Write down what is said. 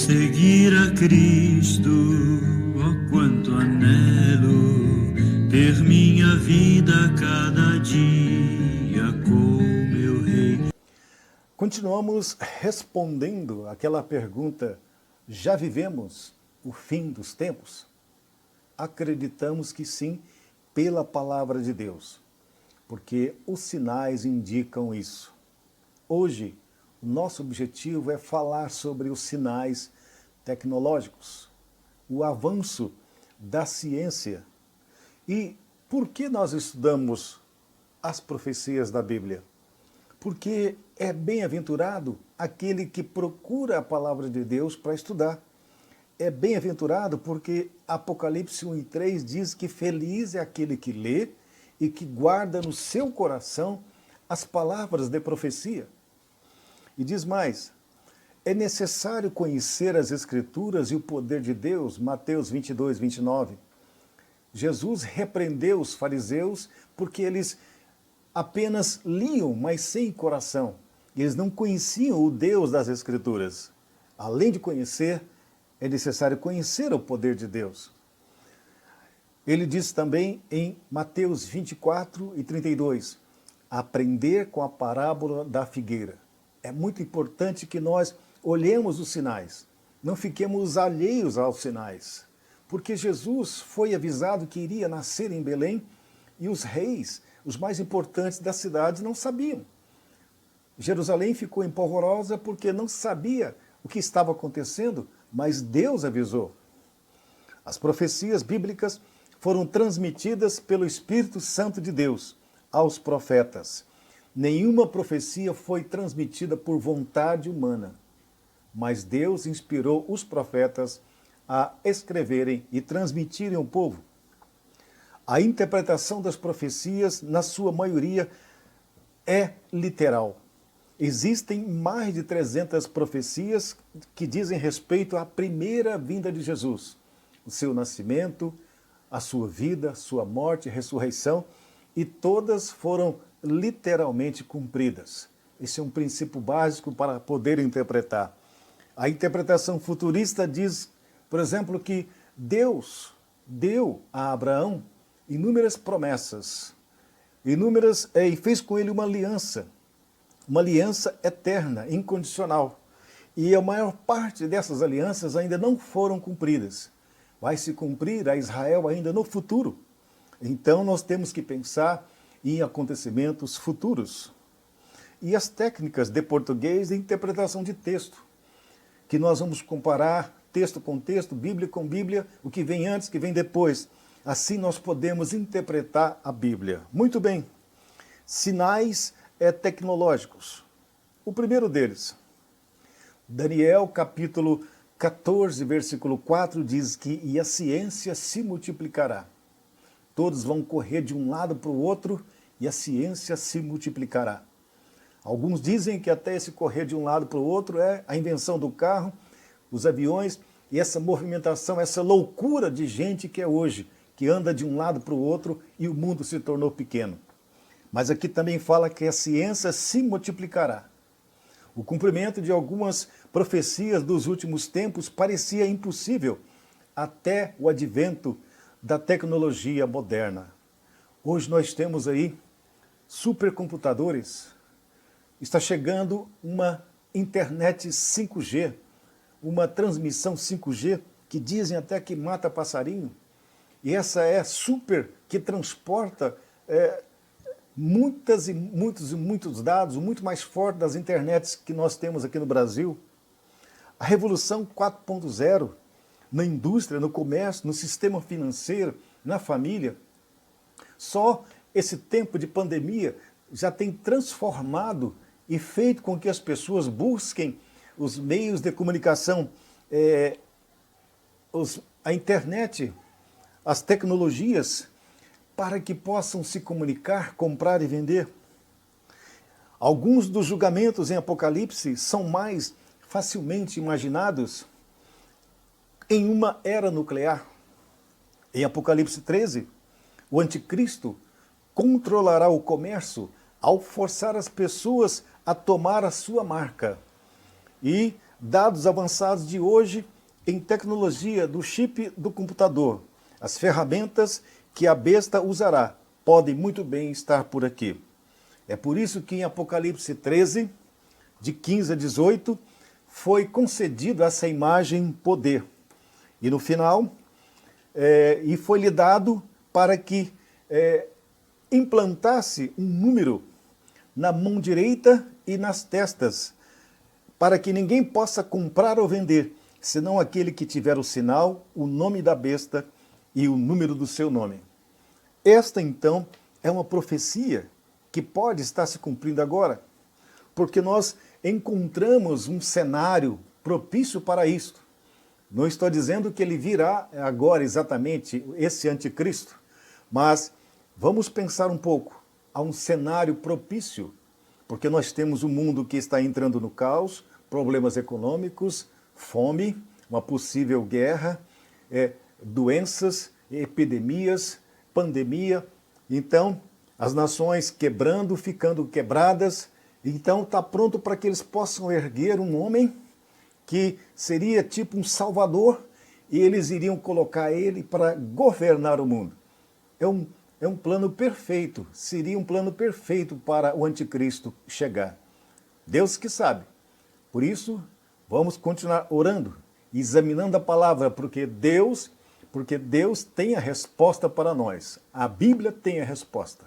seguir a Cristo, oh quanto anelo ter minha vida cada dia com meu Rei. Continuamos respondendo aquela pergunta: já vivemos o fim dos tempos? Acreditamos que sim, pela palavra de Deus, porque os sinais indicam isso. Hoje, o nosso objetivo é falar sobre os sinais tecnológicos, o avanço da ciência. E por que nós estudamos as profecias da Bíblia? Porque é bem-aventurado aquele que procura a palavra de Deus para estudar. É bem-aventurado porque Apocalipse 1:3 diz que feliz é aquele que lê e que guarda no seu coração as palavras de profecia. E diz mais: é necessário conhecer as Escrituras e o poder de Deus, Mateus 22:29. Jesus repreendeu os fariseus porque eles apenas liam, mas sem coração. Eles não conheciam o Deus das Escrituras. Além de conhecer, é necessário conhecer o poder de Deus. Ele diz também em Mateus 24:32, aprender com a parábola da figueira. É muito importante que nós olhemos os sinais, não fiquemos alheios aos sinais, porque Jesus foi avisado que iria nascer em Belém e os reis, os mais importantes das cidades, não sabiam. Jerusalém ficou empolvorosa porque não sabia o que estava acontecendo, mas Deus avisou. As profecias bíblicas foram transmitidas pelo Espírito Santo de Deus aos profetas. Nenhuma profecia foi transmitida por vontade humana, mas Deus inspirou os profetas a escreverem e transmitirem ao povo. A interpretação das profecias, na sua maioria, é literal. Existem mais de 300 profecias que dizem respeito à primeira vinda de Jesus, o seu nascimento, a sua vida, sua morte, ressurreição, e todas foram literalmente cumpridas. Esse é um princípio básico para poder interpretar. A interpretação futurista diz, por exemplo, que Deus deu a Abraão inúmeras promessas, e fez com ele uma aliança eterna, incondicional. E a maior parte dessas alianças ainda não foram cumpridas. Vai se cumprir a Israel ainda no futuro. Então nós temos que pensar em acontecimentos futuros. E as técnicas de português de interpretação de texto, que nós vamos comparar texto com texto, Bíblia com Bíblia, o que vem antes, o que vem depois. Assim nós podemos interpretar a Bíblia. Muito bem. Sinais tecnológicos. O primeiro deles, Daniel capítulo 14, versículo 4, diz que e a ciência se multiplicará. Todos vão correr de um lado para o outro e a ciência se multiplicará. Alguns dizem que até esse correr de um lado para o outro é a invenção do carro, os aviões e essa movimentação, essa loucura de gente que é hoje, que anda de um lado para o outro e o mundo se tornou pequeno. Mas aqui também fala que a ciência se multiplicará. O cumprimento de algumas profecias dos últimos tempos parecia impossível até o advento da tecnologia moderna. Hoje nós temos aí supercomputadores, está chegando uma internet 5G, uma transmissão 5G que dizem até que mata passarinho, e essa é super que transporta muitos dados, muito mais forte das internets que nós temos aqui no Brasil. A revolução 4.0 na indústria, no comércio, no sistema financeiro, na família. Só esse tempo de pandemia já tem transformado e feito com que as pessoas busquem os meios de comunicação, a internet, as tecnologias, para que possam se comunicar, comprar e vender. Alguns dos julgamentos em Apocalipse são mais facilmente imaginados em uma era nuclear. Em Apocalipse 13, o anticristo controlará o comércio ao forçar as pessoas a tomar a sua marca. E dados avançados de hoje em tecnologia do chip do computador, as ferramentas que a besta usará, podem muito bem estar por aqui. É por isso que em Apocalipse 13, de 15 a 18, foi concedido essa imagem poder. E no final, e foi-lhe dado para que implantasse um número na mão direita e nas testas, para que ninguém possa comprar ou vender, senão aquele que tiver o sinal, o nome da besta e o número do seu nome. Esta, então, é uma profecia que pode estar se cumprindo agora, porque nós encontramos um cenário propício para isto. Não estou dizendo que ele virá agora exatamente, esse anticristo, mas vamos pensar um pouco. Há um cenário propício, porque nós temos um mundo que está entrando no caos, problemas econômicos, fome, uma possível guerra, doenças, epidemias, pandemia. Então, as nações quebrando, ficando quebradas. Então, está pronto para que eles possam erguer um homem que seria tipo um salvador e eles iriam colocar ele para governar o mundo. É um plano perfeito, seria um plano perfeito para o anticristo chegar. Deus que sabe. Por isso, vamos continuar orando, examinando a palavra, porque Deus tem a resposta para nós. A Bíblia tem a resposta.